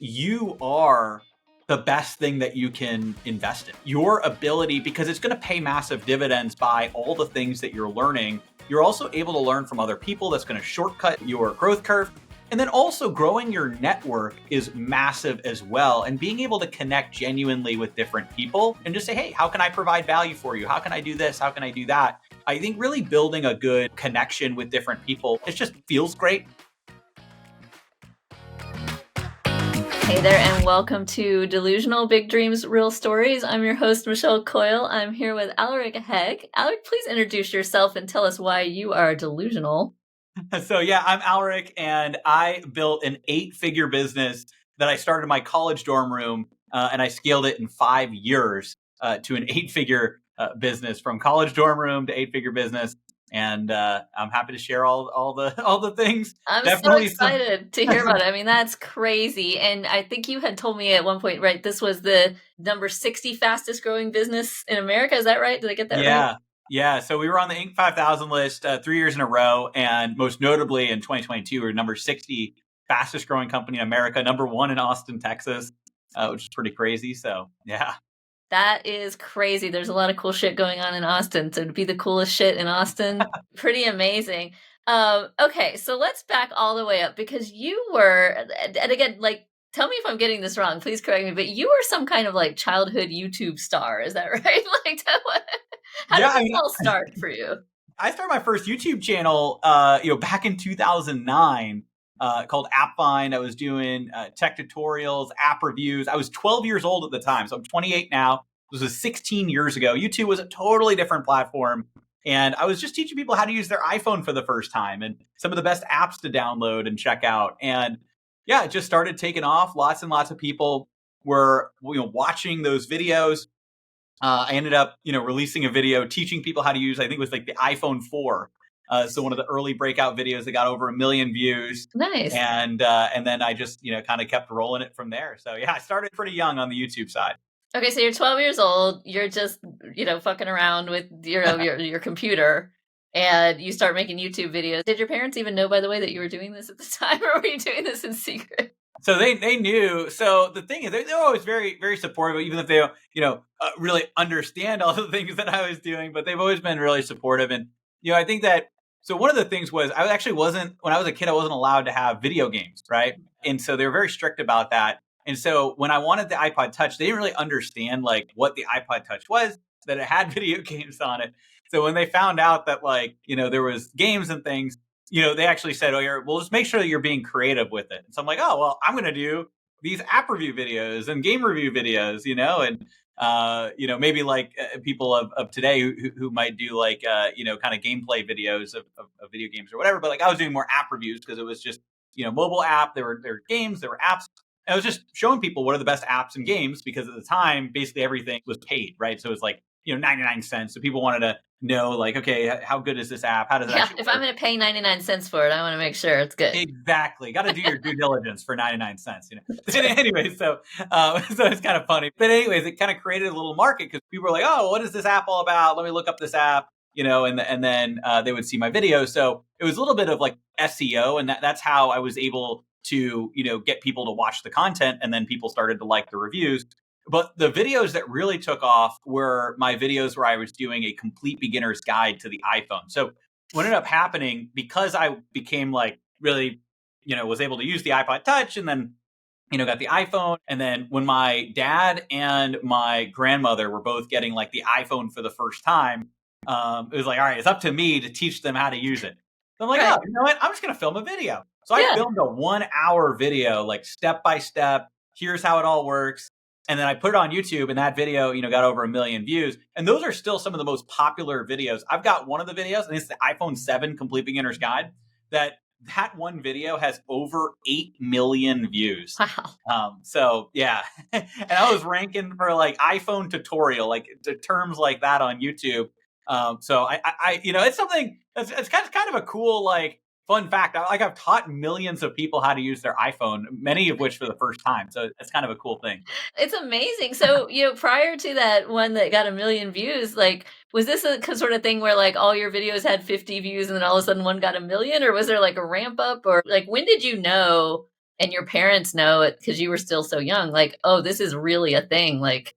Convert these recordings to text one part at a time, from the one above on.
you are the best thing that you can invest in. Your ability, because it's going to pay massive dividends by all the things that you're learning. You're also able to learn from other people. That's going to shortcut your growth curve. And then also growing your network is massive as well. And being able to connect genuinely with different people and just say, hey, how can I provide value for you? How can I do this? How can I do that? I think really building a good connection with different people, it just feels great. Hey there, and welcome to Delusional Big Dreams, Real Stories. I'm your host, Michelle Coyle. I'm here with Aleric Heck. Aleric, please introduce yourself and tell us why you are delusional. So yeah, I'm Aleric, and I built an 8-figure business that I started in my college dorm room, and I scaled it in 5 years to an 8-figure business, from college dorm room to 8-figure business. And I'm happy to share all the things. I'm Definitely so excited to hear about it. I mean, that's crazy. And I think you had told me at one point, right, this was the number 60 fastest growing business in America. Is that right? Did I get that right? Yeah. So we were on the Inc. 5000 list 3 years in a row. And most notably in 2022, we were number 60 fastest growing company in America, number 1 in Austin, Texas, which is pretty crazy. So, yeah. That is crazy. There's a lot of cool shit going on in Austin. So to be the coolest shit in Austin, pretty amazing. Okay, so let's back all the way up, because you were, and again, like, tell me if I'm getting this wrong, please correct me, but you were some kind of like childhood YouTube star. Is that right? Like, how did this all start for you? I started my first YouTube channel, back in 2009. Called AppFind. I was doing tech tutorials, app reviews. I was 12 years old at the time, so I'm 28 now. This was 16 years ago. YouTube was a totally different platform, and I was just teaching people how to use their iPhone for the first time and some of the best apps to download and check out. And yeah, it just started taking off. Lots and lots of people were watching those videos. I ended up releasing a video teaching people how to use, I think it was like the iPhone 4. So one of the early breakout videos that got over 1 million views. Nice. And then I just, kind of kept rolling it from there. So yeah, I started pretty young on the YouTube side. Okay, so you're 12 years old. You're just, fucking around with your computer, and you start making YouTube videos. Did your parents even know, by the way, that you were doing this at the time, or were you doing this in secret? So they knew. So the thing is, they're always very, very supportive, even if they don't, really understand all the things that I was doing. But they've always been really supportive. And I think that. So one of the things was I actually wasn't, when I was a kid, I wasn't allowed to have video games, right? And so they were very strict about that. And so when I wanted the iPod Touch, they didn't really understand like what the iPod Touch was, that it had video games on it. So when they found out that there was games and things, they actually said, well, just make sure that you're being creative with it. And so I'm like, oh, well, I'm going to do these app review videos and game review videos, and maybe like people of today who might do like, kind of gameplay videos of video games or whatever. But like I was doing more app reviews because it was just, mobile app. There were games, there were apps. And I was just showing people what are the best apps and games, because at the time, basically everything was paid, right? So it was like, 99 cents. So people wanted to know like, okay, how good is this app? How does it actually if work? I'm going to pay 99 cents for it, I want to make sure it's good. Exactly. Got to do your due diligence for 99 cents. Anyway, so it's kind of funny. But anyways, it kind of created a little market because people were like, oh, what is this app all about? Let me look up this app, and then they would see my videos. So it was a little bit of like SEO, and that's how I was able to, get people to watch the content, and then people started to like the reviews. But the videos that really took off were my videos where I was doing a complete beginner's guide to the iPhone. So what ended up happening, because I became like really, was able to use the iPod Touch, and then, got the iPhone. And then when my dad and my grandmother were both getting like the iPhone for the first time, it was like, all right, it's up to me to teach them how to use it. So I'm like, oh, you know what? I'm just going to film a video. So I filmed a 1-hour video, like step by step. Here's how it all works. And then I put it on YouTube, and that video, got over 1 million views. And those are still some of the most popular videos. I've got one of the videos, and it's the iPhone 7 Complete Beginner's Guide. That one video has over 8 million views. Wow. So yeah, and I was ranking for like iPhone tutorial, like terms like that on YouTube. So I it's something it's kind of a cool like fun fact. I've taught millions of people how to use their iPhone, many of which for the first time. So it's kind of a cool thing. It's amazing. So, prior to that one that got 1 million views, like, was this a sort of thing where like all your videos had 50 views and then all of a sudden one got 1 million, or was there like a ramp up, or like when did you know And your parents know it because you were still so young, like, oh, this is really a thing. Like,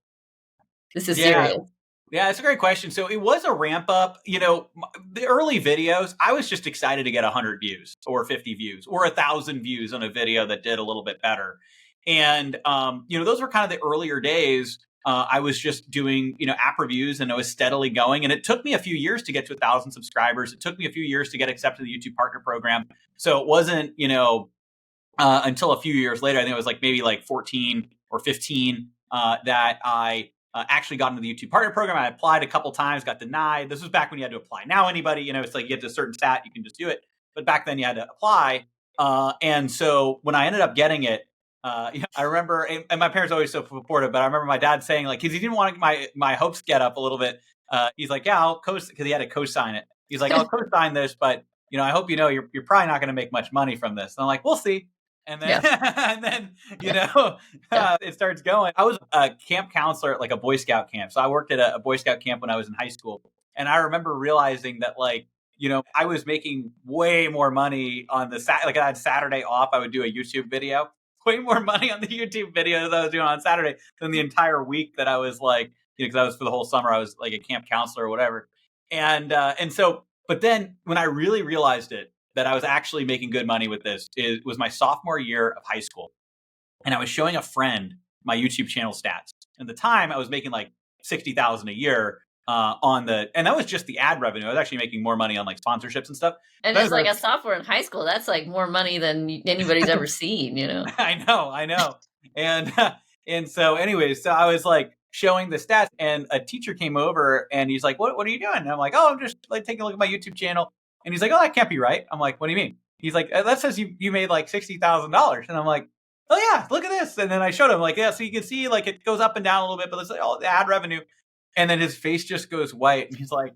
this is Yeah. serious. Yeah, it's a great question. So it was a ramp up. The early videos, I was just excited to get 100 views or 50 views or 1,000 views on a video that did a little bit better. And, those were kind of the earlier days. I was just doing, app reviews, and I was steadily going. And it took me a few years to get to 1,000 subscribers. It took me a few years to get accepted to the YouTube Partner Program. So it wasn't, until a few years later, I think it was like maybe like 14 or 15, that I actually got into the YouTube Partner Program. I applied a couple times, got denied. This was back when you had to apply. Now anybody, it's like you get to a certain stat, you can just do it. But back then you had to apply. And so when I ended up getting it, I remember, and my parents are always so supportive, but I remember my dad saying, like, because he didn't want my hopes get up a little bit. He's like, yeah, I'll because he had to co-sign it. He's like, I'll co-sign this, but I hope you're probably not going to make much money from this. And I'm like, we'll see. And then, Yeah. and then, Yeah. it starts going. I was a camp counselor at like a Boy Scout camp. So I worked at a Boy Scout camp when I was in high school. And I remember realizing that, like, I was making way more money on like I had Saturday off. I would do a YouTube video, way more money on the YouTube videos I was doing on Saturday than the entire week that I was like, because I was for the whole summer, I was like a camp counselor or whatever. And so, but then when I really realized it, that I was actually making good money with this, was my sophomore year of high school. And I was showing a friend my YouTube channel stats. At the time, I was making like 60,000 a year and that was just the ad revenue. I was actually making more money on like sponsorships and stuff. And it's like a sophomore in high school. That's like more money than anybody's ever seen, I know. And so anyways, so I was like showing the stats, and a teacher came over and he's like, what are you doing? And I'm like, oh, I'm just like taking a look at my YouTube channel. And he's like, oh, that can't be right. I'm like, what do you mean? He's like, that says you made like $60,000. And I'm like, oh yeah, look at this. And then I showed him, like, yeah, so you can see like it goes up and down a little bit, but it's like, oh, the ad revenue. And then his face just goes white, and he's like,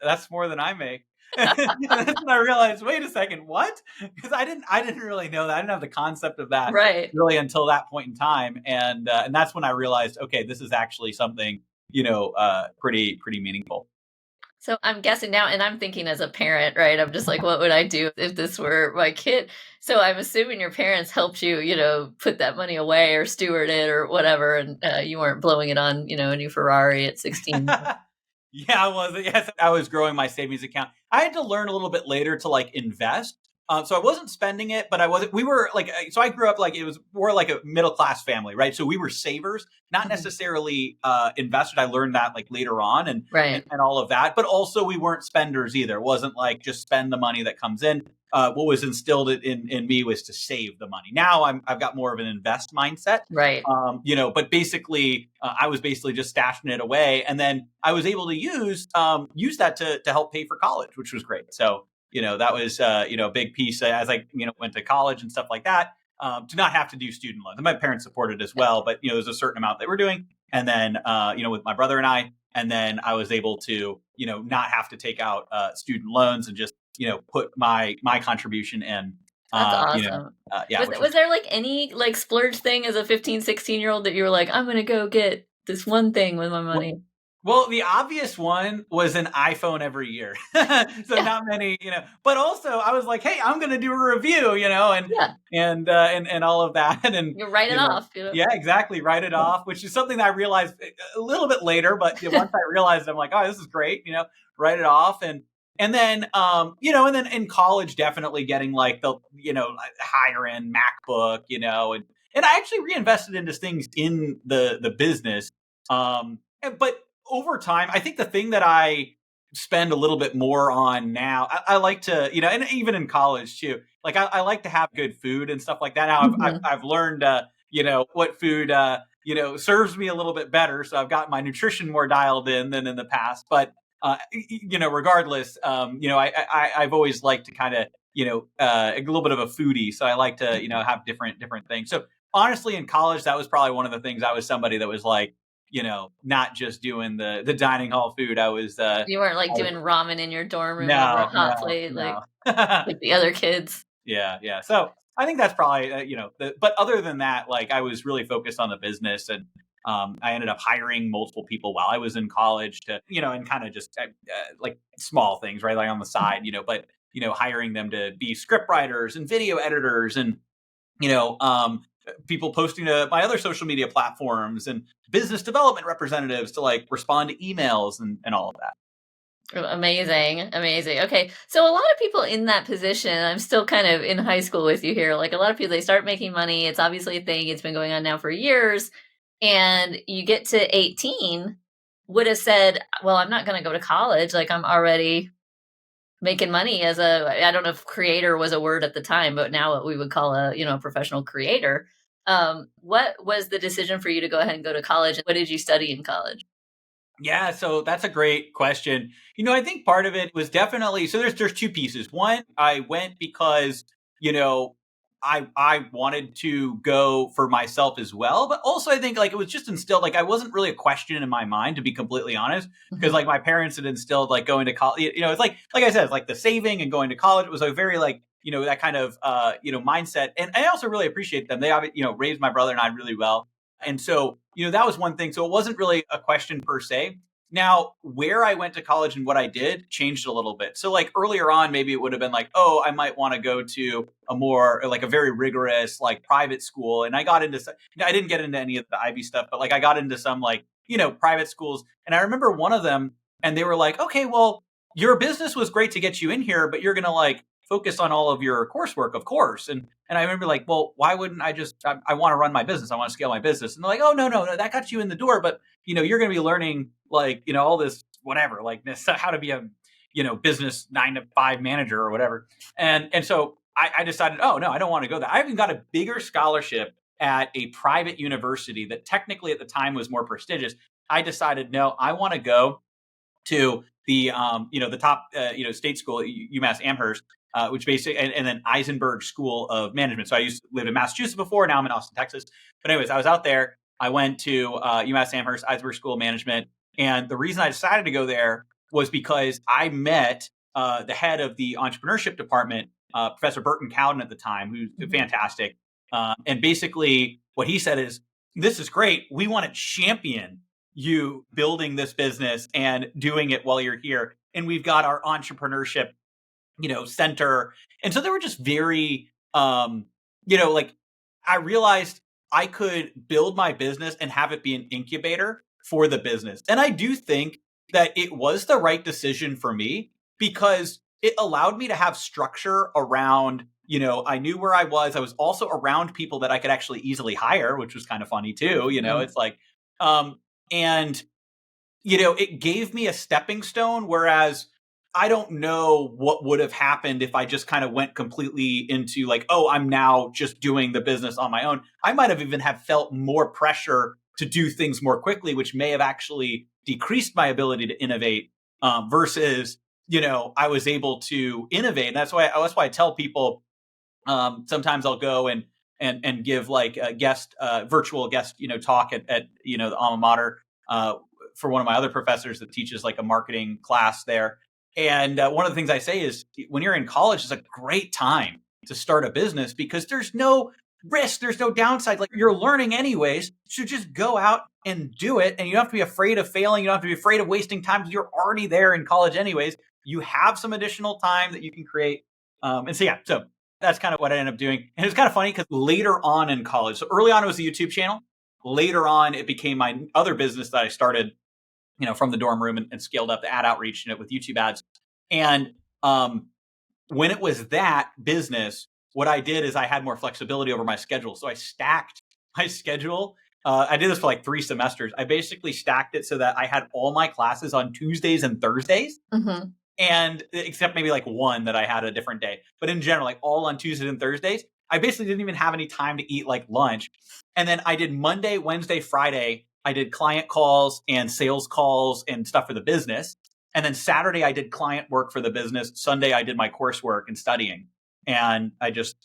that's more than I make. And that's when I realized, wait a second, what? Because I didn't really know that. I didn't have the concept of that right. really until that point in time. And that's when I realized, okay, this is actually something, pretty meaningful. So I'm guessing now, and I'm thinking as a parent, right? I'm just like, what would I do if this were my kid? So I'm assuming your parents helped you, put that money away or steward it or whatever, and you weren't blowing it on, a new Ferrari at 16. Yeah, I was. Yes, I was growing my savings account. I had to learn a little bit later to like invest. So I wasn't spending it, but I wasn't. We were like, so I grew up like it was more like a middle class family, right? So we were savers, not necessarily investors. I learned that like later on, and all of that. But also we weren't spenders either. It wasn't like just spend the money that comes in. What was instilled in me was to save the money. Now I've got more of an invest mindset, right? But basically, I was basically just stashing it away, and then I was able to use that to help pay for college, which was great. So that was a big piece as I went to college and stuff like that. To not have to do student loans, and my parents supported as well, but there's a certain amount they were doing, and then with my brother and I, and then I was able to not have to take out student loans and just put my contribution in. That's awesome. Yeah. Was there like any like splurge thing as a 15, 16-year-old that you were like, I'm going to go get this one thing with my money? Well, the obvious one was an iPhone every year. So not many, but also I was like, hey, I'm going to do a review, and all of that. And you write it off. Yeah, exactly. Write it off, which is something that I realized a little bit later. But once I realized, I'm like, oh, this is great. Write it off. And then, and then in college, definitely getting like the, higher end MacBook, and I actually reinvested into things in the business. But over time, I think the thing that I spend a little bit more on now, I like to, and even in college too, like I like to have good food and stuff like that. Now I've learned, what food, serves me a little bit better. So I've got my nutrition more dialed in than in the past. But regardless, I've always liked to kind of, a little bit of a foodie. So I like to, have different things. So honestly, in college, that was probably one of the things. I was somebody that was like, not just doing the dining hall food. I was. You weren't like doing ramen in your dorm room over a hot plate, like the other kids. Yeah. So I think that's probably, but other than that, like I was really focused on the business, and I ended up hiring multiple people while I was in college to, and kind of just like small things, right? Like on the side, but, hiring them to be script writers and video editors and you know, people posting to my other social media platforms and business development representatives to like respond to emails and all of that. Amazing. Amazing. Okay. So a lot of people in that position, I'm still kind of in high school with you here. Like a lot of people, they start making money. It's obviously a thing. It's been going on now for years. And you get to 18, would have said, well, I'm not going to go to college. Like I'm already making money as I don't know if creator was a word at the time, but now what we would call a, professional creator. What was the decision for you to go ahead and go to college? What did you study in college? Yeah, so that's a great question. I think part of it was definitely, so there's two pieces. One, I went because, you know, I wanted to go for myself as well, but also I think like it was just instilled, like I wasn't really a question in my mind, to be completely honest, because like my parents had instilled like going to college, it's like I said, it's like the saving and going to college was a very like, that kind of mindset. And I also really appreciate them. They raised my brother and I really well. And so, that was one thing. So it wasn't really a question per se. Now, where I went to college and what I did changed a little bit. So like earlier on, maybe it would have been like, oh, I might want to go to a more like a very rigorous like private school. And I got into, I didn't get into any of the Ivy stuff, but like I got into some like, private schools. And I remember one of them and they were like, okay, well, your business was great to get you in here, but you're going to like focus on all of your coursework, of course. And I remember like, well, why wouldn't I want to run my business. I want to scale my business. And they're like, oh, no, that got you in the door. But, you're going to be learning like, all this, whatever, like this, how to be a, business 9-to-5 manager or whatever. And so I decided, oh, no, I don't want to go there. I even got a bigger scholarship at a private university that technically at the time was more prestigious. I decided, no, I want to go to the, the top, state school, UMass Amherst, which basically, and then Eisenberg School of Management. So I used to live in Massachusetts before. Now I'm in Austin, Texas. But anyways, I was out there. I went to UMass Amherst, Eisenberg School of Management. And the reason I decided to go there was because I met the head of the entrepreneurship department, Professor Burton Cowden at the time, who's fantastic. And basically what he said is, this is great. We want to champion you building this business and doing it while you're here. And we've got our entrepreneurship center. And so they were just very, like I realized I could build my business and have it be an incubator for the business. And I do think that it was the right decision for me because it allowed me to have structure around, I knew where I was. I was also around people that I could actually easily hire, which was kind of funny too. It's like, and, it gave me a stepping stone, whereas I don't know what would have happened if I just kind of went completely into like, oh, I'm now just doing the business on my own. I might have even have felt more pressure to do things more quickly, which may have actually decreased my ability to innovate versus, I was able to innovate. And that's why I tell people sometimes I'll go and give like a virtual guest, talk at the alma mater for one of my other professors that teaches like a marketing class there. And one of the things I say is when you're in college, it's a great time to start a business because there's no risk, there's no downside. Like you're learning anyways, so just go out and do it. And you don't have to be afraid of failing. You don't have to be afraid of wasting time because you're already there in college anyways. You have some additional time that you can create. And so, yeah, so that's kind of what I ended up doing. And it's kind of funny because later on in college, so early on it was a YouTube channel. Later on, it became my other business that I started from the dorm room and scaled up the AdOutreach with YouTube ads. And when it was that business, what I did is I had more flexibility over my schedule. So I stacked my schedule. I did this for like 3 semesters. I basically stacked it so that I had all my classes on Tuesdays and Thursdays. Mm-hmm. And except maybe like one that I had a different day. But in general, like all on Tuesdays and Thursdays, I basically didn't even have any time to eat like lunch. And then I did Monday, Wednesday, Friday. I did client calls and sales calls and stuff for the business. And then Saturday, I did client work for the business. Sunday, I did my coursework and studying. And I just,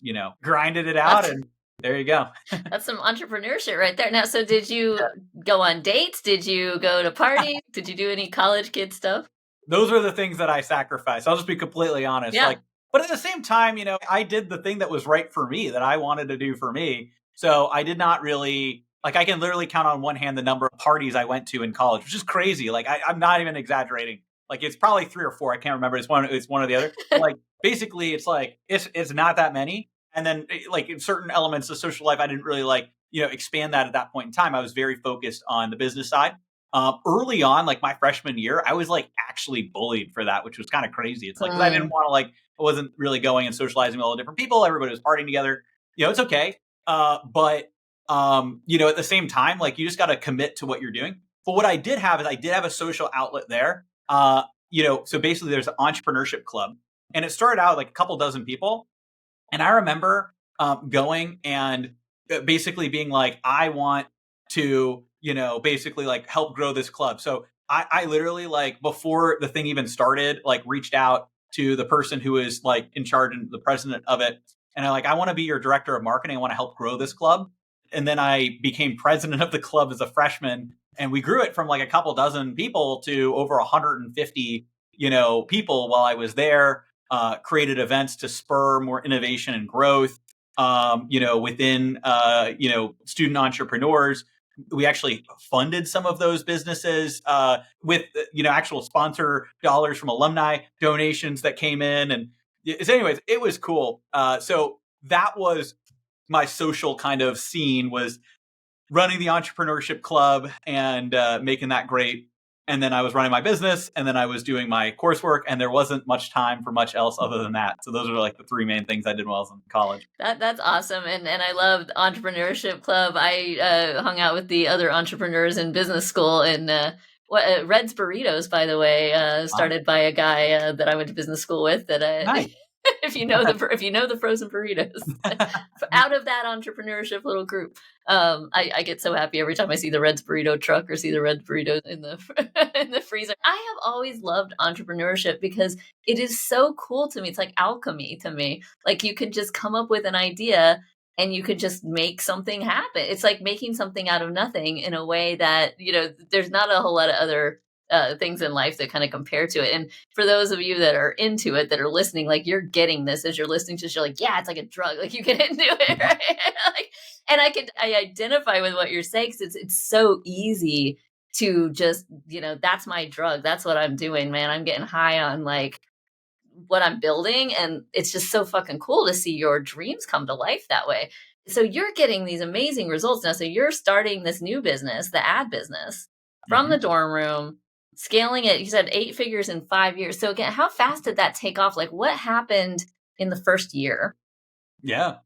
grinded it out. And there you go. That's some entrepreneurship right there. Now, so did you go on dates? Did you go to parties? Did you do any college kid stuff? Those are the things that I sacrificed. I'll just be completely honest. Yeah. But at the same time, I did the thing that was right for me, that I wanted to do for me. So I did not really, like, I can literally count on one hand the number of parties I went to in college, which is crazy. Like, I'm not even exaggerating. Like, it's probably 3 or 4. I can't remember. It's one or the other. Like, basically, it's like, it's not that many. And then like in certain elements of social life, I didn't really like, expand that at that point in time. I was very focused on the business side. Early on, like my freshman year, I was like actually bullied for that, which was kind of crazy. It's like, because I didn't want to like, I wasn't really going and socializing with all the different people. Everybody was partying together. It's okay. But at the same time, like you just got to commit to what you're doing. But what I did have is I did have a social outlet there. So basically there's an entrepreneurship club, and it started out like a couple dozen people. And I remember going and basically being like, I want to, basically like help grow this club. So I literally like before the thing even started, like reached out to the person who is like in charge and the president of it. And I want to be your director of marketing. I want to help grow this club. And then I became president of the club as a freshman. And we grew it from like a couple dozen people to over 150, people while I was there. Created events to spur more innovation and growth, within, student entrepreneurs. We actually funded some of those businesses with, actual sponsor dollars from alumni donations that came in. And anyways, it was cool. So that was my social kind of scene, was running the entrepreneurship club and making that great. And then I was running my business, and then I was doing my coursework, and there wasn't much time for much else other than that. So those are like the three main things I did while I was in college. That's awesome. And I loved entrepreneurship club. I hung out with the other entrepreneurs in business school, and Red's Burritos, by the way, started by a guy that I went to business school with. That Nice. if you know the frozen burritos, out of that entrepreneurship little group, I get so happy every time I see the Red's burrito truck or see the Red's burritos in the in the freezer. I have always loved entrepreneurship because it is so cool to me. It's like alchemy to me. Like you can just come up with an idea and you could just make something happen. It's like making something out of nothing in a way that, there's not a whole lot of other things in life that kind of compare to it. And for those of you that are into it, that are listening, like you're getting this as you're listening to this, you're like, yeah, it's like a drug. Like you get into it, right? And I identify with what you're saying, because it's so easy to just, that's my drug. That's what I'm doing, man. I'm getting high on like what I'm building. And it's just so fucking cool to see your dreams come to life that way. So you're getting these amazing results now. So you're starting this new business, the ad business, from the dorm room, scaling it. You said 8 figures in 5 years. So again, how fast did that take off? Like what happened in the first year? Yeah.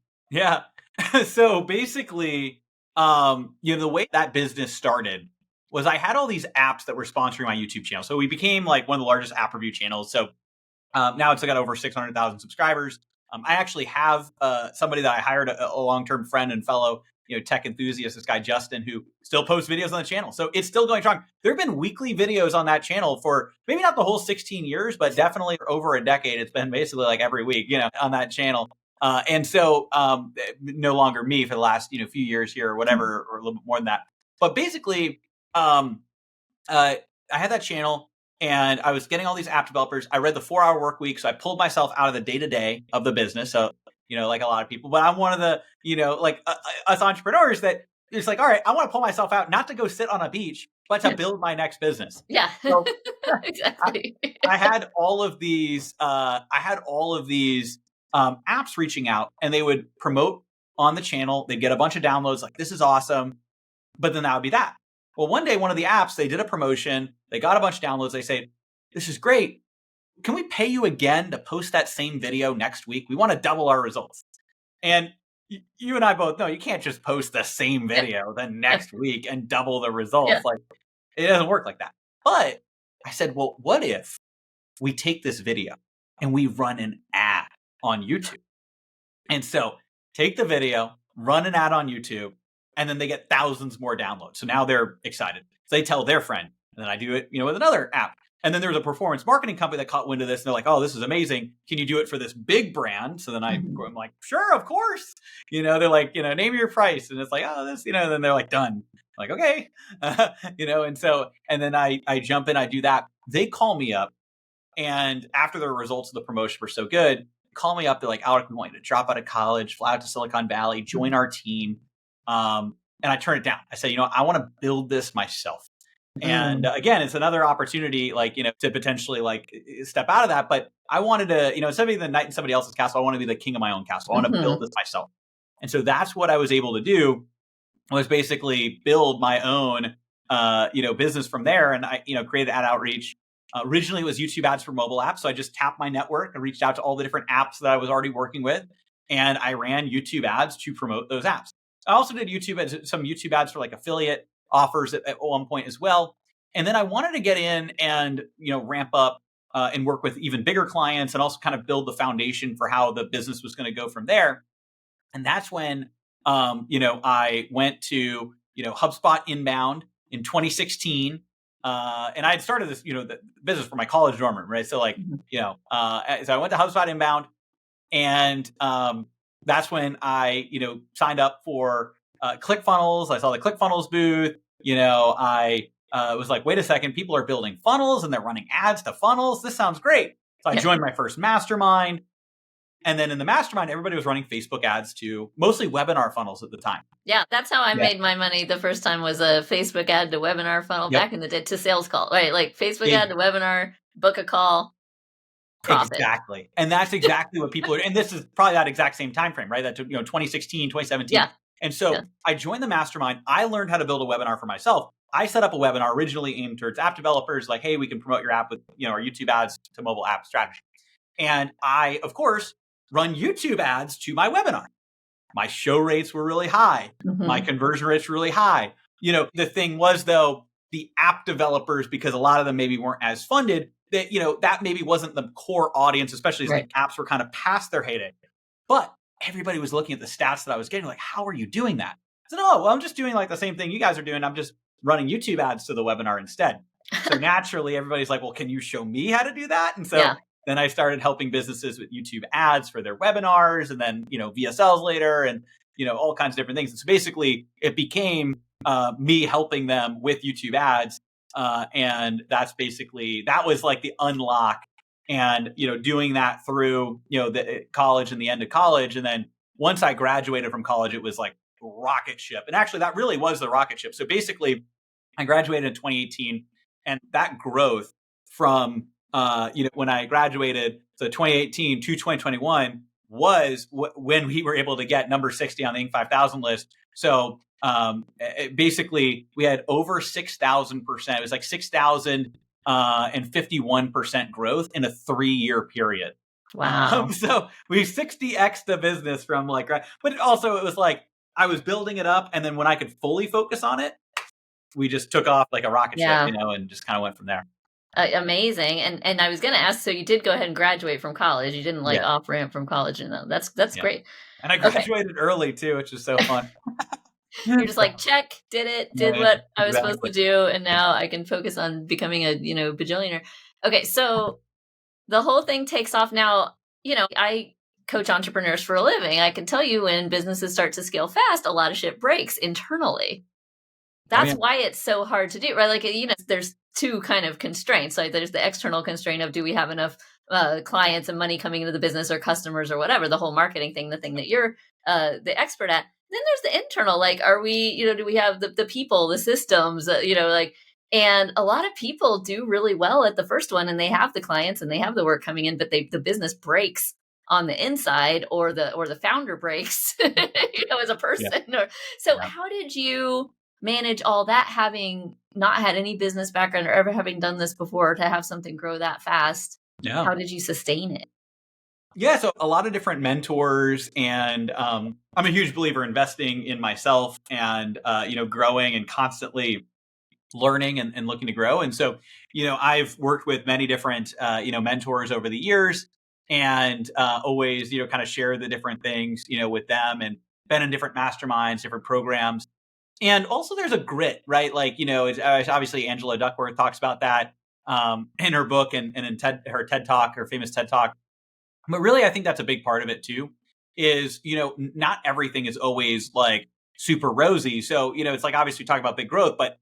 So basically, the way that business started was I had all these apps that were sponsoring my YouTube channel. So we became like one of the largest app review channels. So now it's got over 600,000 subscribers. I actually have somebody that I hired, a long-term friend and fellow, tech enthusiast, this guy Justin, who still posts videos on the channel. So it's still going strong. There have been weekly videos on that channel for maybe not the whole 16 years, but definitely for over a decade. It's been basically like every week, on that channel. And so no longer me for the last, few years here or whatever, or a little bit more than that. But basically, I had that channel. And I was getting all these app developers. I read the 4-Hour Work Week, so I pulled myself out of the day-to-day of the business. So, like a lot of people, but I'm one of the, us entrepreneurs that it's like, all right, I want to pull myself out, not to go sit on a beach, but to build my next business. Yeah, so, exactly. I had all of these, apps reaching out, and they would promote on the channel. They'd get a bunch of downloads, like, this is awesome. But then that would be that. Well, one day, one of the apps, they did a promotion. They got a bunch of downloads. They say, this is great. Can we pay you again to post that same video next week? We want to double our results. And you and I both know you can't just post the same video then next week and double the results. Yeah. Like, it doesn't work like that. But I said, well, what if we take this video and we run an ad on YouTube? And so take the video, run an ad on YouTube, and then they get thousands more downloads. So now they're excited. So they tell their friend, and then I do it, with another app. And then there was a performance marketing company that caught wind of this, and they're like, oh, this is amazing. Can you do it for this big brand? So then I'm like, sure, of course. They're like, name your price. And it's like, oh, this, and then they're like, done. I'm like, okay. And then I jump in, I do that. They call me up. And after the results of the promotion were so good, call me up. They're like, Aleric, we want you to drop out of college, fly out to Silicon Valley, join our team. And I turn it down. I say, I want to build this myself. And again, it's another opportunity, like, to potentially like step out of that. But I wanted to, instead of being the knight in somebody else's castle, I want to be the king of my own castle. I want to build this myself. And so that's what I was able to do, was basically build my own, business from there. And I, created AdOutreach. Originally, it was YouTube ads for mobile apps. So I just tapped my network and reached out to all the different apps that I was already working with, and I ran YouTube ads to promote those apps. I also did some YouTube ads for like affiliate offers at one point as well. And then I wanted to get in and ramp up and work with even bigger clients, and also kind of build the foundation for how the business was going to go from there. And that's when I went to HubSpot inbound in 2016. And I had started this, the business for my college dorm room, right? So like, so I went to HubSpot inbound, and that's when I, signed up for ClickFunnels. I saw the ClickFunnels booth. I was like, wait a second, people are building funnels and they're running ads to funnels. This sounds great. So I joined my first mastermind. And then in the mastermind, everybody was running Facebook ads to mostly webinar funnels at the time. Yeah, that's how I made my money the first time, was a Facebook ad to webinar funnel back in the day, to sales call, right? Like Facebook ad to webinar, book a call, profit. Exactly. And that's exactly what people are, and this is probably that exact same time frame, right? That took, 2016, 2017. Yeah. And so I joined the mastermind. I learned how to build a webinar for myself. I set up a webinar originally aimed towards app developers, like, hey, we can promote your app with, our YouTube ads to mobile app strategy. And I, of course, run YouTube ads to my webinar. My show rates were really high. My conversion rates were really high. The thing was, though, the app developers, because a lot of them maybe weren't as funded, that, that maybe wasn't the core audience, especially as the apps were kind of past their heyday. But everybody was looking at the stats that I was getting, like, how are you doing that? I said, oh, well, I'm just doing like the same thing you guys are doing. I'm just running YouTube ads to the webinar instead. So naturally, everybody's like, well, can you show me how to do that? And so then I started helping businesses with YouTube ads for their webinars, and then, VSLs later, and, all kinds of different things. And so basically it became me helping them with YouTube ads. And that was like the unlock. And, doing that through, the college and the end of college. And then once I graduated from college, it was like rocket ship. And actually that really was the rocket ship. So basically I graduated in 2018, and that growth from, when I graduated, so 2018 to 2021 was when we were able to get number 60 on the Inc. 5000 list. So basically we had over 6,000%. It was like 6,051% growth in a 3-year period. Wow. So we 60x the business from like, but also it was like I was building it up, and then when I could fully focus on it, we just took off like a rocket ship, and just kind of went from there. Amazing. And I was going to ask, so you did go ahead and graduate from college. You didn't like off ramp from college, and that's great. And I graduated early too, which is so fun. You're just like, check, did what I was supposed to do, and now I can focus on becoming a bajillionaire. Okay, so the whole thing takes off now. I coach entrepreneurs for a living. I can tell you, when businesses start to scale fast, a lot of shit breaks internally. That's why it's so hard to do, right? Like, there's two kind of constraints. Like, there's the external constraint of, do we have enough clients and money coming into the business, or customers, or whatever, the whole marketing thing, the thing that you're the expert at. Then there's the internal, like, are we, do we have the people, the systems, and a lot of people do really well at the first one, and they have the clients and they have the work coming in, but the business breaks on the inside, or the founder breaks, as a person. How did you manage all that, having not had any business background or ever having done this before, to have something grow that fast? How did you sustain it? Yeah, so a lot of different mentors, and I'm a huge believer in investing in myself, and growing and constantly learning and looking to grow. And so, I've worked with many different mentors over the years, and always kind of share the different things with them, and been in different masterminds, different programs. And also there's a grit, right? Like, it's, obviously Angela Duckworth talks about that in her book, and in her TED Talk, her famous TED Talk. But really, I think that's a big part of it too, is, not everything is always like super rosy. So, it's like, obviously we talk about big growth, but,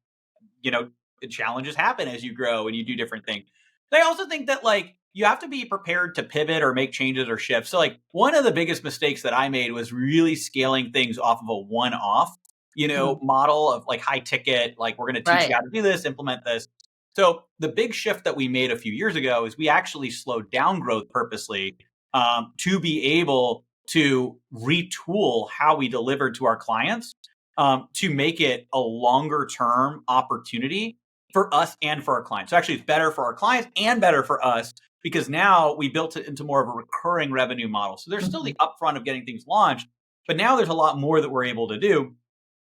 challenges happen as you grow and you do different things. I also think that, like, you have to be prepared to pivot or make changes or shifts. So, like, one of the biggest mistakes that I made was really scaling things off of a one-off. model of like high ticket, like we're going to teach you Right. how to do this, implement this. So the big shift that we made a few years ago is we actually slowed down growth purposely to be able to retool how we deliver to our clients to make it a longer term opportunity for us and for our clients. So actually, it's better for our clients and better for us because now we built it into more of a recurring revenue model. So there's still the upfront of getting things launched, but now there's a lot more that we're able to do,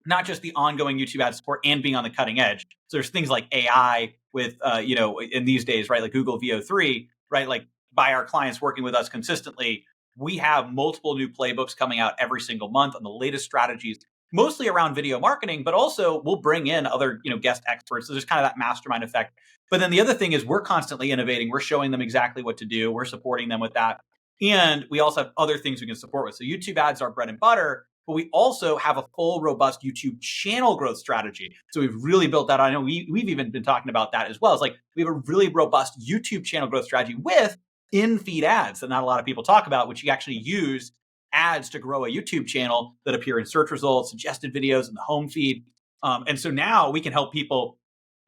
not just the ongoing YouTube ad support and being on the cutting edge. So there's things like AI with, in these days, right, like Google VO3, right, like by our clients working with us consistently, we have multiple new playbooks coming out every single month on the latest strategies, mostly around video marketing, but also we'll bring in other, guest experts. So there's kind of that mastermind effect. But then the other thing is we're constantly innovating. We're showing them exactly what to do. We're supporting them with that. And we also have other things we can support with. So YouTube ads are bread and butter, but we also have a full, robust YouTube channel growth strategy. So we've really built that. I know we've even been talking about that as well. It's like we have a really robust YouTube channel growth strategy with in-feed ads that not a lot of people talk about, which you actually use ads to grow a YouTube channel that appear in search results, suggested videos in the home feed. And so now we can help people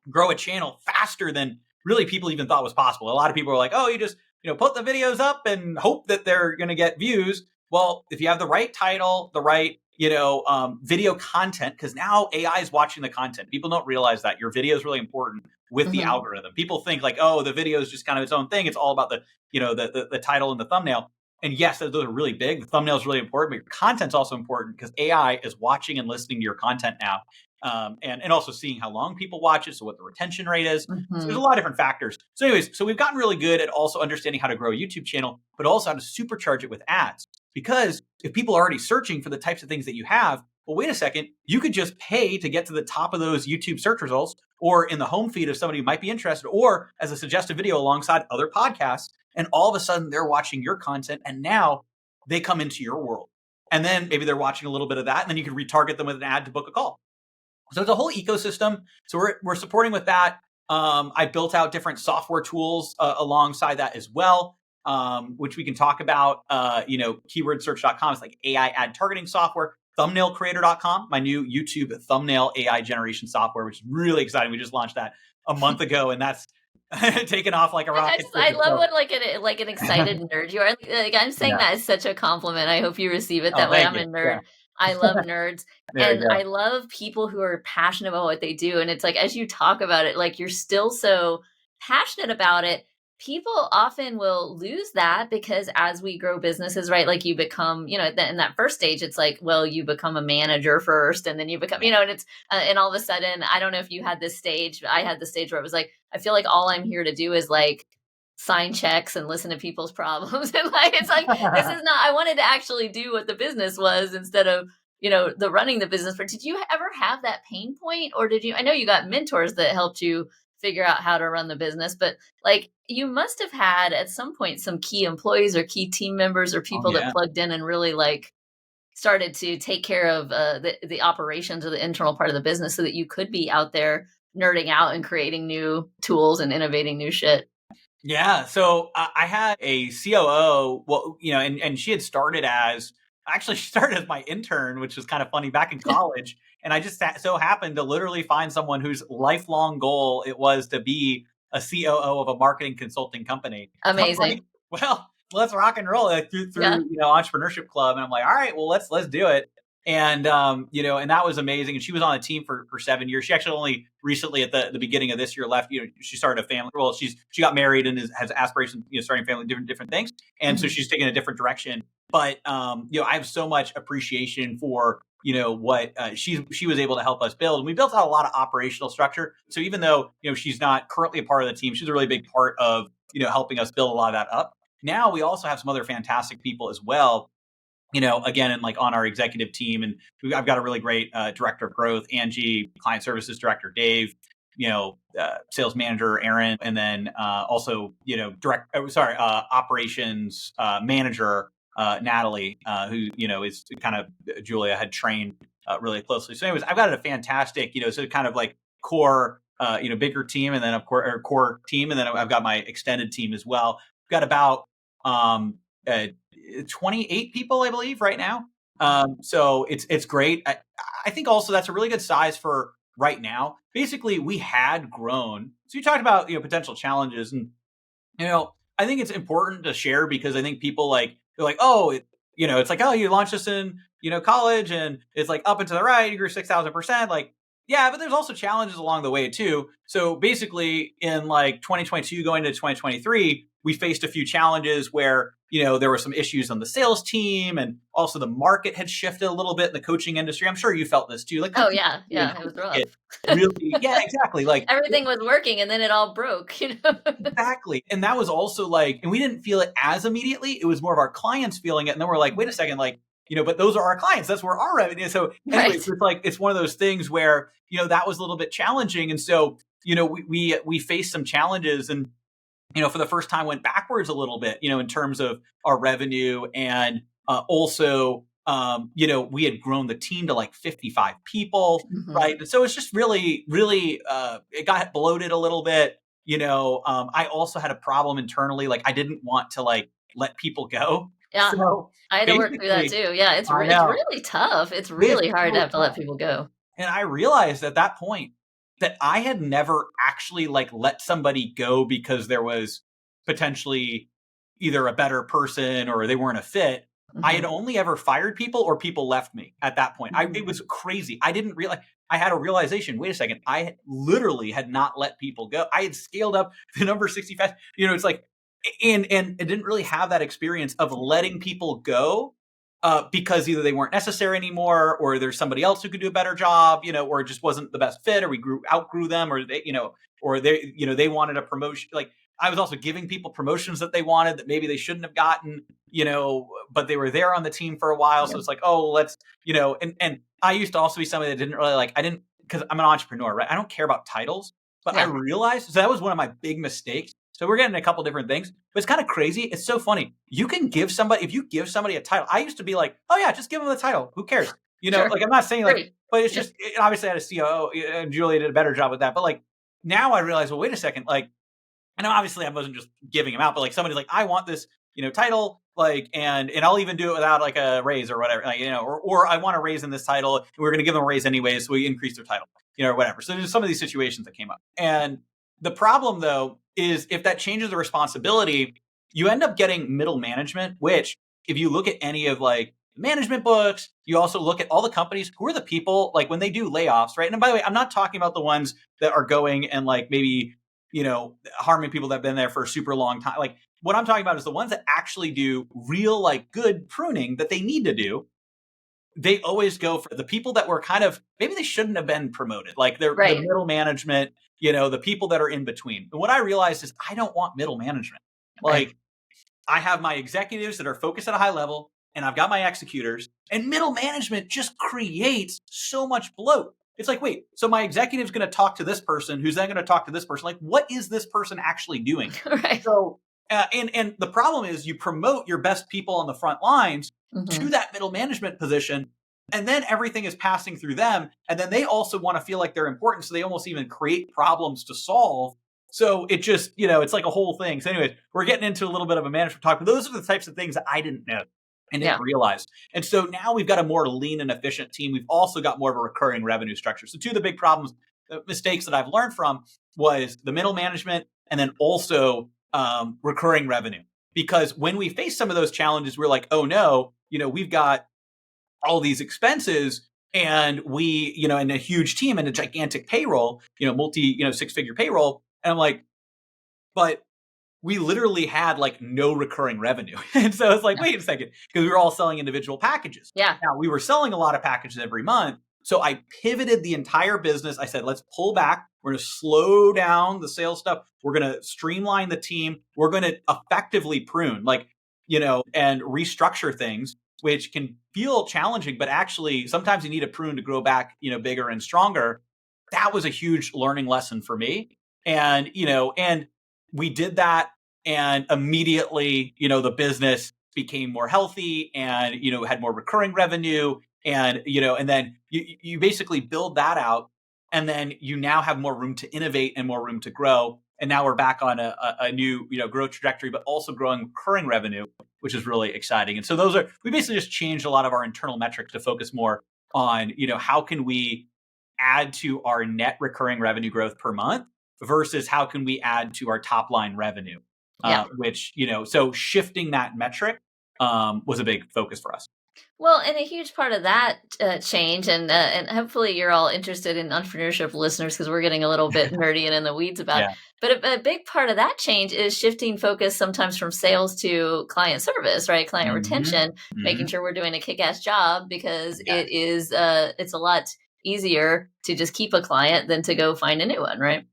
grow a channel faster than really people even thought was possible. A lot of people are like, oh, you just put the videos up and hope that they're going to get views. Well, if you have the right title, the right video content, because now AI is watching the content. People don't realize that your video is really important with the algorithm. People think like, oh, the video is just kind of its own thing. It's all about the title and the thumbnail. And yes, those are really big. The thumbnail is really important, but your content's also important because AI is watching and listening to your content now. And also seeing how long people watch it, so what the retention rate is. So there's a lot of different factors. So anyways, so we've gotten really good at also understanding how to grow a YouTube channel, but also how to supercharge it with ads. Because if people are already searching for the types of things that you have, well, wait a second, you could just pay to get to the top of those YouTube search results or in the home feed of somebody who might be interested or as a suggested video alongside other podcasts. And all of a sudden they're watching your content and now they come into your world. And then maybe they're watching a little bit of that and then you can retarget them with an ad to book a call. So it's a whole ecosystem. So we're supporting with that. I built out different software tools alongside that as well, which we can talk about. Keywordsearch.com is like AI ad targeting software. Thumbnailcreator.com, my new YouTube thumbnail AI generation software, which is really exciting. We just launched that a month ago, and that's taken off like a rocket. I love what like an excited nerd you are. Like I'm saying that as such a compliment. I hope you receive it that way. I'm a nerd. Yeah. I love nerds and I love people who are passionate about what they do. And it's like, as you talk about it, like you're still so passionate about it. People often will lose that because as we grow businesses, right? Like you become, in that first stage, it's like, well, you become a manager first and then you become, and it's, and all of a sudden, I don't know if you had this stage, but I had the stage where it was like, I feel like all I'm here to do is like sign checks and listen to people's problems. And like, it's like, this is not, I wanted to actually do what the business was instead of, the running the business. But did you ever have that pain point or I know you got mentors that helped you figure out how to run the business, but like you must have had at some point some key employees or key team members or people that plugged in and really like started to take care of the operations or the internal part of the business so that you could be out there nerding out and creating new tools and innovating new shit. Yeah. So I had a COO, well, and she had started she started as my intern, which was kind of funny back in college. And I just so happened to literally find someone whose lifelong goal it was to be a COO of a marketing consulting company. Amazing. So like, well, let's rock and roll through entrepreneurship club. And I'm like, all right, well, let's do it. And, and that was amazing. And she was on the team for 7 years. She actually only recently at the beginning of this year left, she started a family. Well, she got married and has aspirations, starting a family, different things. And so she's taking a different direction. But, I have so much appreciation for, what she was able to help us build. And we built out a lot of operational structure. So even though, she's not currently a part of the team, she's a really big part of, helping us build a lot of that up. Now we also have some other fantastic people as well, again, and like on our executive team. And I've got a really great director of growth, Angie, client services director, Dave, sales manager, Aaron, and then also, operations manager, Natalie, who, is kind of Julia had trained really closely. So anyways, I've got a fantastic, so kind of like core, bigger team. And then of course, or core team. And then I've got my extended team as well. We've got about 28 people, I believe, right now. So it's great. I think also that's a really good size for right now. Basically, we had grown. So you talked about, potential challenges, and I think it's important to share because I think people they're like, oh, it's like, oh, you launched this in college and it's like up and to the right, you grew 6,000%. Like, yeah, but there's also challenges along the way too. So basically, in like 2022 going to 2023, we faced a few challenges where there were some issues on the sales team, and also the market had shifted a little bit in the coaching industry. I'm sure you felt this too. Like Oh coaching yeah, industry in yeah, it was healthcare, rough. really, yeah, exactly. Like Everything was working and then it all broke, exactly. And that was also and we didn't feel it as immediately. It was more of our clients feeling it. And then we're like, wait a second, but those are our clients. That's where our revenue is. So anyway, Right. it's one of those things where, that was a little bit challenging. And so, we faced some challenges, and, for the first time went backwards a little bit, in terms of our revenue. And also, we had grown the team to like 55 people. Mhm. Right. And so it's just really, really, it got bloated a little bit. I also had a problem internally. Like I didn't want to let people go. Yeah. So I had to work through that basically, too. Yeah, I it's know really tough. It's it's really hard to so have to let tough. people go. And I realized at that point that I had never actually let somebody go because there was potentially either a better person or they weren't a fit. I had Mhm. only ever fired people or people left me at that point. It Mhm. was crazy. I didn't realize. I had a realization. Wait a second. Literally had not let people go. I had scaled up the number 65. It's like, and I didn't really have that experience of letting people go because either they weren't necessary anymore, or there's somebody else who could do a better job, or it just wasn't the best fit, or we outgrew them, or they wanted a promotion. Like I was also giving people promotions that they wanted that maybe they shouldn't have gotten, but they were there on the team for a while. So Yep. it's like, oh, let's, and I used to also be somebody that didn't really I didn't, because I'm an entrepreneur, right? I don't care about titles, but I Yeah. realized, so that was one of my big mistakes. So we're getting a couple different things, but it's kind of crazy. It's so funny. You can give somebody, if you give somebody a title, I used to be like, oh yeah, just give them the title. Who cares? Sure. I'm not saying Great. but it's Yeah. just, obviously I had a COO, and Julia did a better job with that. But now I realize, well, wait a second. And obviously I wasn't just giving them out, but somebody's like, I want this, title, and I'll even do it without a raise or whatever, or I want a raise in this title, and we're going to give them a raise anyways. So we increase their title, or whatever. So there's some of these situations that came up. And the problem though, is if that changes the responsibility, you end up getting middle management, which if you look at any of management books, you also look at all the companies, who are the people, when they do layoffs, right? And by the way, I'm not talking about the ones that are going and maybe, harming people that have been there for a super long time. What I'm talking about is the ones that actually do real, good pruning that they need to do. They always go for the people that were kind of, maybe they shouldn't have been promoted. They're the Right. middle management, the people that are in between. And what I realized is I don't want middle management. Right. Like I have my executives that are focused at a high level, and I've got my executors, and middle management just creates so much bloat. It's like, wait, so my executive's going to talk to this person, who's then going to talk to this person. What is this person actually doing? Right. So, and the problem is, you promote your best people on the front lines to Mhm. that middle management position, and then everything is passing through them, and then they also want to feel like they're important, so they almost even create problems to solve. So it just, it's like a whole thing. So anyways, we're getting into a little bit of a management talk, but those are the types of things that I didn't know and didn't Yeah. realize. And so now we've got a more lean and efficient team. We've also got more of a recurring revenue structure. So two of the big problems, mistakes that I've learned from, was the middle management, and then also recurring revenue. Because when we face some of those challenges, we're like, oh no, we've got all these expenses, and we, and a huge team and a gigantic payroll, multi, 6-figure payroll. And I'm like, but we literally had no recurring revenue. And so it's like, Yeah. wait a second, because we were all selling individual packages. Yeah. Now we were selling a lot of packages every month. So I pivoted the entire business. I said, let's pull back. We're going to slow down the sales stuff. We're going to streamline the team. We're going to effectively prune, and restructure things, which can feel challenging, but actually sometimes you need a prune to grow back, bigger and stronger. That was a huge learning lesson for me. And we did that, and immediately, the business became more healthy, and, had more recurring revenue, and, and then you basically build that out, and then you now have more room to innovate and more room to grow. And now we're back on a new, growth trajectory, but also growing recurring revenue, which is really exciting. And so we basically just changed a lot of our internal metrics to focus more on, how can we add to our net recurring revenue growth per month versus how can we add to our top line revenue, which, so shifting that metric was a big focus for us. Well, and a huge part of that change, and hopefully you're all interested in entrepreneurship, listeners, because we're getting a little bit nerdy and in the weeds about it. Yeah. But a big part of that change is shifting focus sometimes from sales to client service, right? Client retention, making sure we're doing a kick-ass job, because it is it's a lot easier to just keep a client than to go find a new one, right?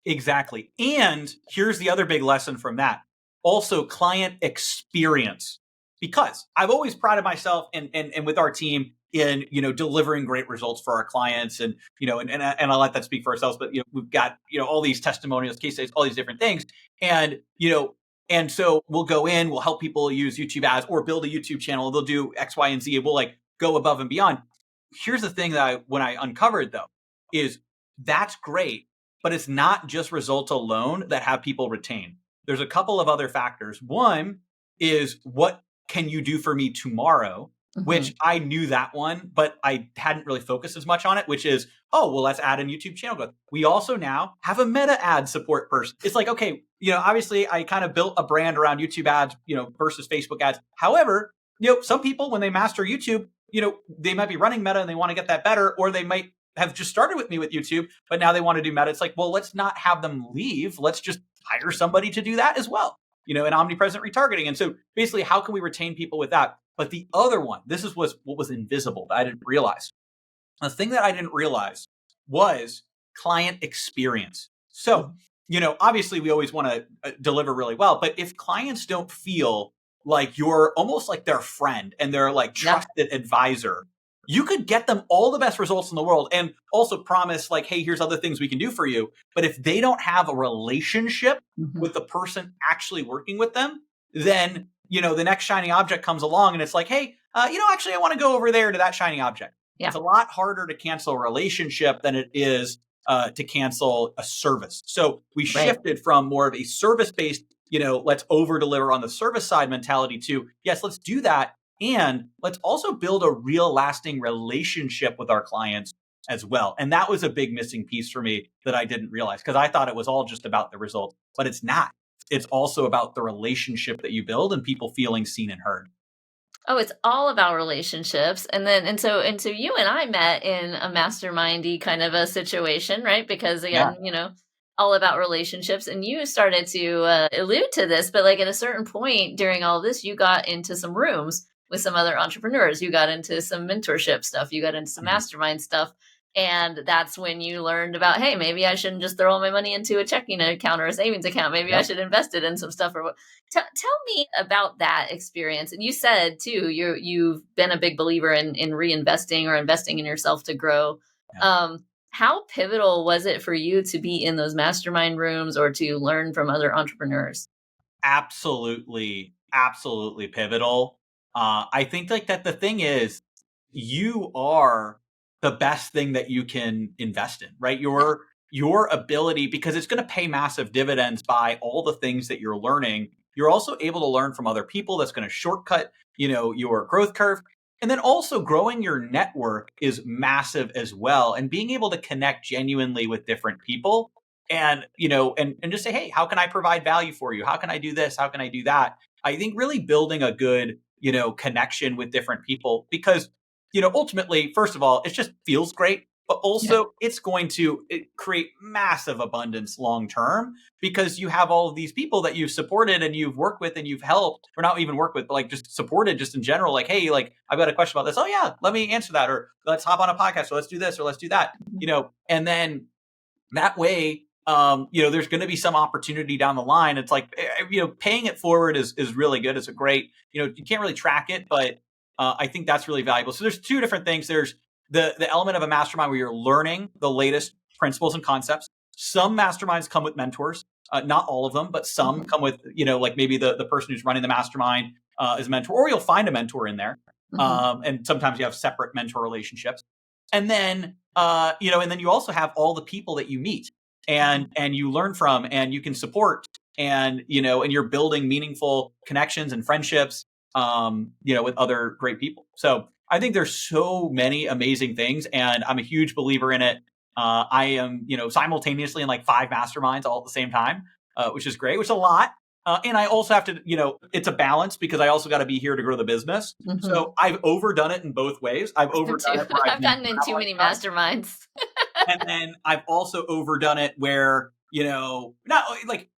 Exactly. And here's the other big lesson from that. Also, client experience. Because I've always prided myself and with our team in, delivering great results for our clients, and, and I'll let that speak for ourselves, but, we've got, all these testimonials, case studies, all these different things. And, and so we'll go in, we'll help people use YouTube ads or build a YouTube channel. They'll do X, Y, and Z. And we'll go above and beyond. Here's the thing that when I uncovered though, is that's great, but it's not just results alone that have people retain. There's a couple of other factors. One is, what can you do for me tomorrow? Which I knew that one, but I hadn't really focused as much on it, which is, let's add a YouTube channel growth. We also now have a meta ad support person. It's like, okay, obviously I kind of built a brand around YouTube ads, versus Facebook ads. However, some people, when they master YouTube, they might be running meta and they want to get that better, or they might have just started with me with YouTube, but now they want to do meta. It's like, well, let's not have them leave. Let's just hire somebody to do that as well. And omnipresent retargeting. And so basically, how can we retain people with that? But the other one, was what was invisible that I didn't realize. The thing that I didn't realize was client experience. So, obviously we always want to deliver really well, but if clients don't feel like you're almost like their friend and they're like trusted advisor, you could get them all the best results in the world and also promise like, hey, here's other things we can do for you. But if they don't have a relationship with the person actually working with them, then, the next shiny object comes along and it's like, hey, actually I want to go over there to that shiny object. Yeah. It's a lot harder to cancel a relationship than it is to cancel a service. So we shifted from more of a service-based, let's over deliver on the service side mentality to, yes, let's do that. And let's also build a real lasting relationship with our clients as well. And that was a big missing piece for me that I didn't realize, because I thought it was all just about the results, but it's not. It's also about the relationship that you build and people feeling seen and heard. Oh, it's all about relationships. And so you and I met in a mastermindy kind of a situation, right? Because again, all about relationships. And you started to allude to this, but like at a certain point during all this, you got into some rooms with some other entrepreneurs. You got into some mentorship stuff. You got into some mastermind stuff. And that's when you learned about, hey, maybe I shouldn't just throw all my money into a checking account or a savings account. Maybe I should invest it in some stuff. Or what? Tell me about that experience. And you said too, you've been a big believer in reinvesting or investing in yourself to grow. How pivotal was it for you to be in those mastermind rooms or to learn from other entrepreneurs? Absolutely pivotal. I think like that the thing is, you are the best thing that you can invest in, right? Your ability, because it's going to pay massive dividends by all the things that you're learning. You're also able to learn from other people. That's going to shortcut, your growth curve. And then also growing your network is massive as well. And being able to connect genuinely with different people and, and just say, hey, how can I provide value for you? How can I do this? How can I do that? I think really building a good, connection with different people, because, ultimately, first of all, it just feels great, but also it's going to create massive abundance long term, because you have all of these people that you've supported and you've worked with and you've helped, or not even worked with, but like just supported just in general. Like, hey, like I've got a question about this. Oh yeah, let me answer that. Or let's hop on a podcast. Or let's do this or let's do that, and then that way, there's going to be some opportunity down the line. It's like, paying it forward is really good. It's a great, you can't really track it, but I think that's really valuable. So there's two different things. There's the element of a mastermind where you're learning the latest principles and concepts. Some masterminds come with mentors, not all of them, but some come with, like maybe the person who's running the mastermind is a mentor, or you'll find a mentor in there. And sometimes you have separate mentor relationships. And then, and then you also have all the people that you meet and you learn from and you can support. and, and you're building meaningful connections and friendships, with other great people. So I think there's so many amazing things, and I'm a huge believer in it. I am, simultaneously in like 5 masterminds all at the same time, which is great, which is a lot. And I also have to, it's a balance because I also got to be here to grow the business. Mhm. So I've overdone it in both ways. I've overdone it where I've gotten in too many masterminds. and then I've also overdone it where, not like,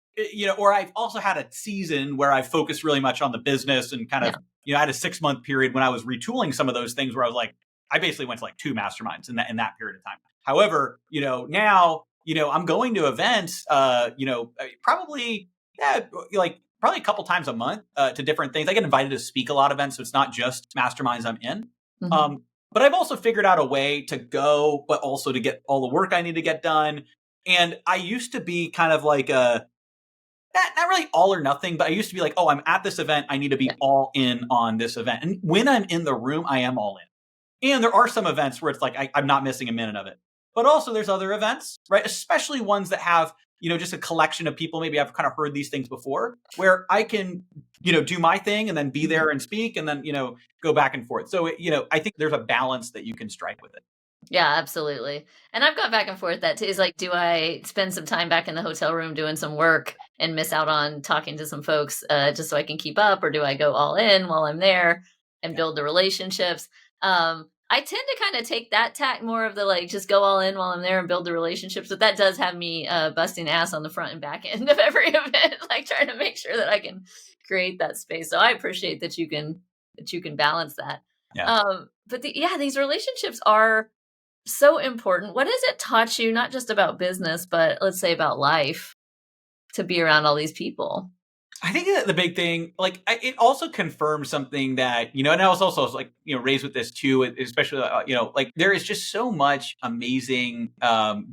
or I've also had a season where I focused really much on the business and kind of, I had a 6-month period when I was retooling some of those things where I was like, I basically went to like 2 masterminds in that period of time. However, now, I'm going to events, probably, probably a couple times a month to different things. I get invited to speak a lot of events, so it's not just masterminds I'm in. Mm-hmm. But I've also figured out a way to go, but also to get all the work I need to get done. And I used to be kind of like not really all or nothing, but I used to be like, oh, I'm at this event. I need to be all in on this event. And when I'm in the room, I am all in. And there are some events where it's like, I'm not missing a minute of it. But also there's other events, right? Especially ones that have, just a collection of people. Maybe I've kind of heard these things before where I can, do my thing and then be there and speak and then, go back and forth. So, I think there's a balance that you can strike with it. Yeah, absolutely. And I've gone back and forth that too. Is like, do I spend some time back in the hotel room doing some work and miss out on talking to some folks just so I can keep up? Or do I go all in while I'm there and build the relationships? I tend to kind of take that tack more of the like, just go all in while I'm there and build the relationships. But that does have me busting ass on the front and back end of every event, like trying to make sure that I can create that space. So I appreciate that you can balance that. Yeah. But these relationships are so important. What has it taught you, not just about business, but let's say about life, to be around all these people? I think that the big thing, like, it also confirms something that, and I was also like, raised with this too, especially, like there is just so much amazing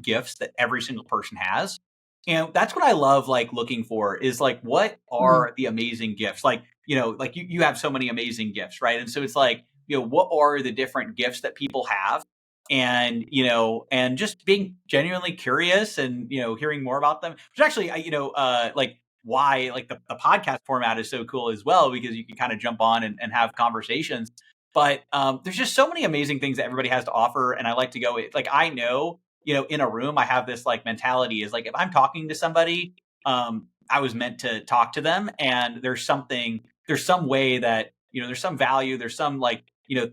gifts that every single person has. And that's what I love, like looking for is like, what are the amazing gifts? Like, like you have so many amazing gifts, right? And so it's like, what are the different gifts that people have? And, and just being genuinely curious and, hearing more about them, which actually, like, why like the podcast format is so cool as well, because you can kind of jump on and have conversations. But there's just so many amazing things that everybody has to offer. And I like to go, like, I know, in a room, I have this like mentality is like, if I'm talking to somebody, I was meant to talk to them. And there's some way that, there's some value, there's some like,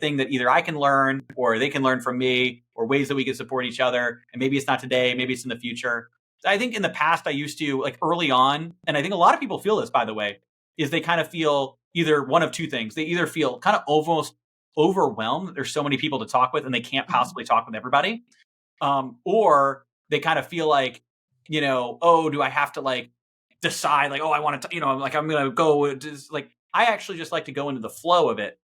thing that either I can learn or they can learn from me, or ways that we can support each other. And maybe it's not today, maybe it's in the future. I think in the past I used to, like early on, and I think a lot of people feel this, by the way, is they kind of feel either one of two things. They either feel kind of almost overwhelmed. There's so many people to talk with and they can't possibly talk with everybody. Or they kind of feel like, oh, do I have to like decide like, oh, I want to, I'm like, I'm going to go just like, I actually just like to go into the flow of it.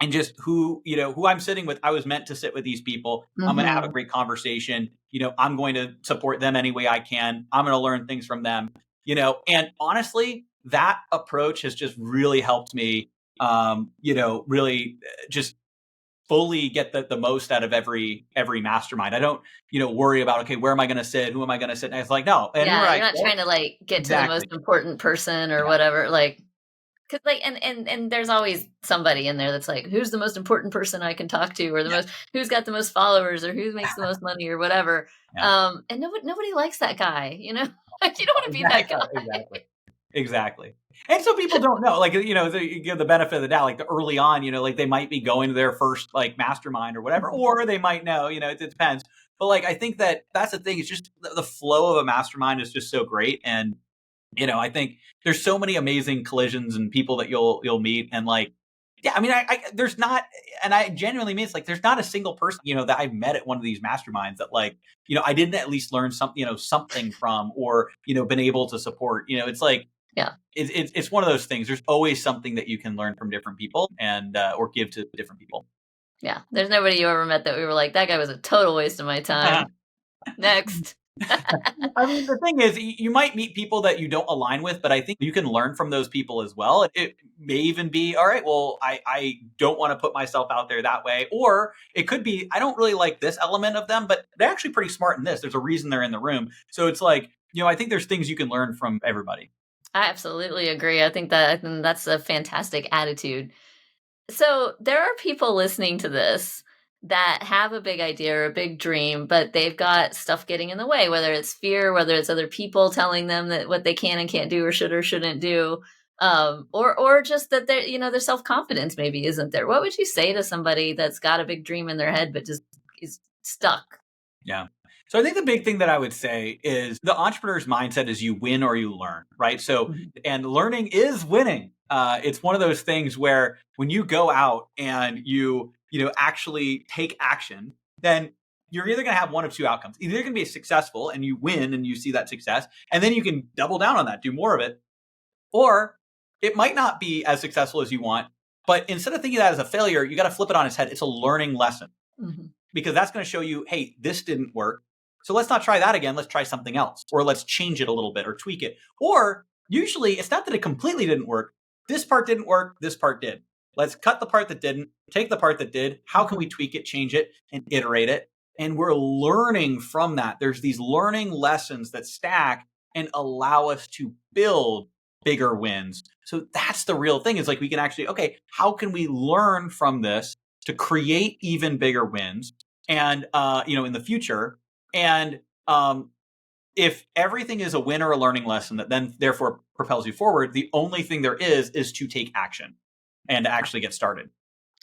And just who I'm sitting with, I was meant to sit with these people. I'm going to have a great conversation. I'm going to support them any way I can. I'm going to learn things from them, and honestly, that approach has just really helped me, really just fully get the most out of every mastermind. I don't, worry about, okay, where am I going to sit? Who am I going to sit next? Like, no. And you're not trying to like get to the most important person or whatever. Like, cause like, and there's always somebody in there that's like, who's the most important person I can talk to, or who's got the most followers, or who makes the most money, or whatever. And nobody likes that guy, like you don't want to be that guy. Exactly. And so people don't know, like, you give the benefit of the doubt, like the early on, like they might be going to their first like mastermind or whatever, or they might know, it depends. But like, I think that's the thing. It's just the flow of a mastermind is just so great. And I think there's so many amazing collisions and people that you'll meet. And like, yeah, I mean, there's not, and I genuinely mean, it's like, there's not a single person, that I've met at one of these masterminds that like, I didn't at least learn something, something from, or, been able to support, it's like, yeah, it's one of those things. There's always something that you can learn from different people and, or give to different people. Yeah. There's nobody you ever met that we were like, that guy was a total waste of my time. Next. I mean, the thing is, you might meet people that you don't align with, but I think you can learn from those people as well. It may even be, all right, well, I don't want to put myself out there that way. Or it could be, I don't really like this element of them, but they're actually pretty smart in this. There's a reason they're in the room. So it's like, I think there's things you can learn from everybody. I absolutely agree. I think that's a fantastic attitude. So there are people listening to this that have a big idea or a big dream, but they've got stuff getting in the way, whether it's fear, whether it's other people telling them that what they can and can't do or should or shouldn't do, or just that they're, their self confidence maybe isn't there. What would you say to somebody that's got a big dream in their head but just is stuck? Yeah. So I think the big thing that I would say is the entrepreneur's mindset is you win or you learn, right? So, Mhm. and learning is winning. It's one of those things where when you go out and actually take action, then you're either going to have one of two outcomes. Either you're going to be successful and you win and you see that success, and then you can double down on that, do more of it, or it might not be as successful as you want. But instead of thinking of that as a failure, you got to flip it on its head. It's a learning lesson Mhm. because that's going to show you, hey, this didn't work. So let's not try that again. Let's try something else, or let's change it a little bit or tweak it. Or usually it's not that it completely didn't work. This part didn't work. This part did. Let's cut the part that didn't, take the part that did. How can we Mhm. tweak it, change it, and iterate it? And we're learning from that. There's these learning lessons that stack and allow us to build bigger wins. So that's the real thing. Is like we can actually, okay, how can we learn from this to create even bigger wins? And in the future, and if everything is a win or a learning lesson that then therefore propels you forward, the only thing there is to take action and to actually get started.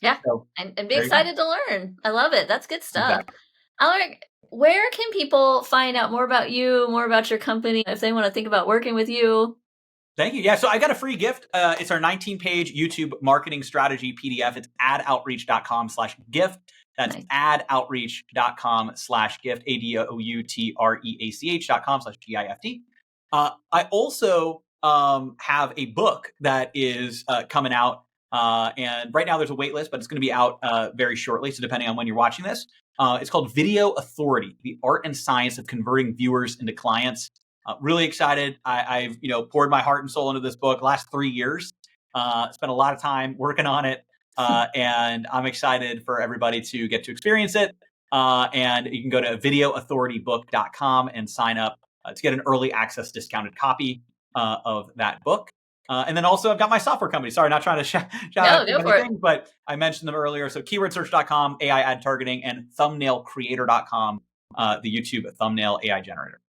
Yeah. So And be there you go. excited to learn. I love it. That's good stuff. Exactly. Alec, where can people find out more about you, more about your company, if they want to think about working with you? Thank you. Yeah, so I got a free gift. It's our 19-page YouTube marketing strategy PDF. It's adoutreach.com/gift. That's Nice. adoutreach.com/gift, adoutreach.com/GIFT. I also have a book that is coming out. And right now there's a wait list, but it's going to be out very shortly. So depending on when you're watching this, it's called Video Authority, the art and science of converting viewers into clients. Really excited. I've poured my heart and soul into this book last 3 years. Spent a lot of time working on it, and I'm excited for everybody to get to experience it. And you can go to videoauthoritybook.com and sign up to get an early access discounted copy of that book. And then also I've got my software company. Sorry, not trying to shout out No, too go many for it. things, but I mentioned them earlier. So keywordsearch.com, AI ad targeting, and thumbnailcreator.com, the YouTube thumbnail AI generator.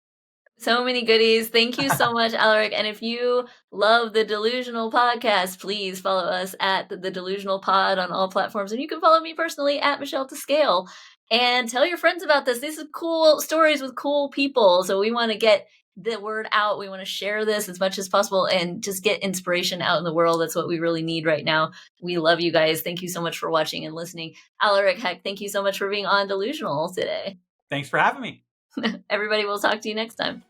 So many goodies. Thank you so much, Alaric. And if you love the Delusional podcast, please follow us at the Delusional Pod on all platforms. And you can follow me personally at Michelle to Scale. And tell your friends about this. These are cool stories with cool people. So we want to get the word out. We want to share this as much as possible and just get inspiration out in the world. That's what we really need right now. We love you guys. Thank you so much for watching and listening. Alaric Heck, thank you so much for being on Delusional today. Thanks for having me. Everybody, we'll talk to you next time.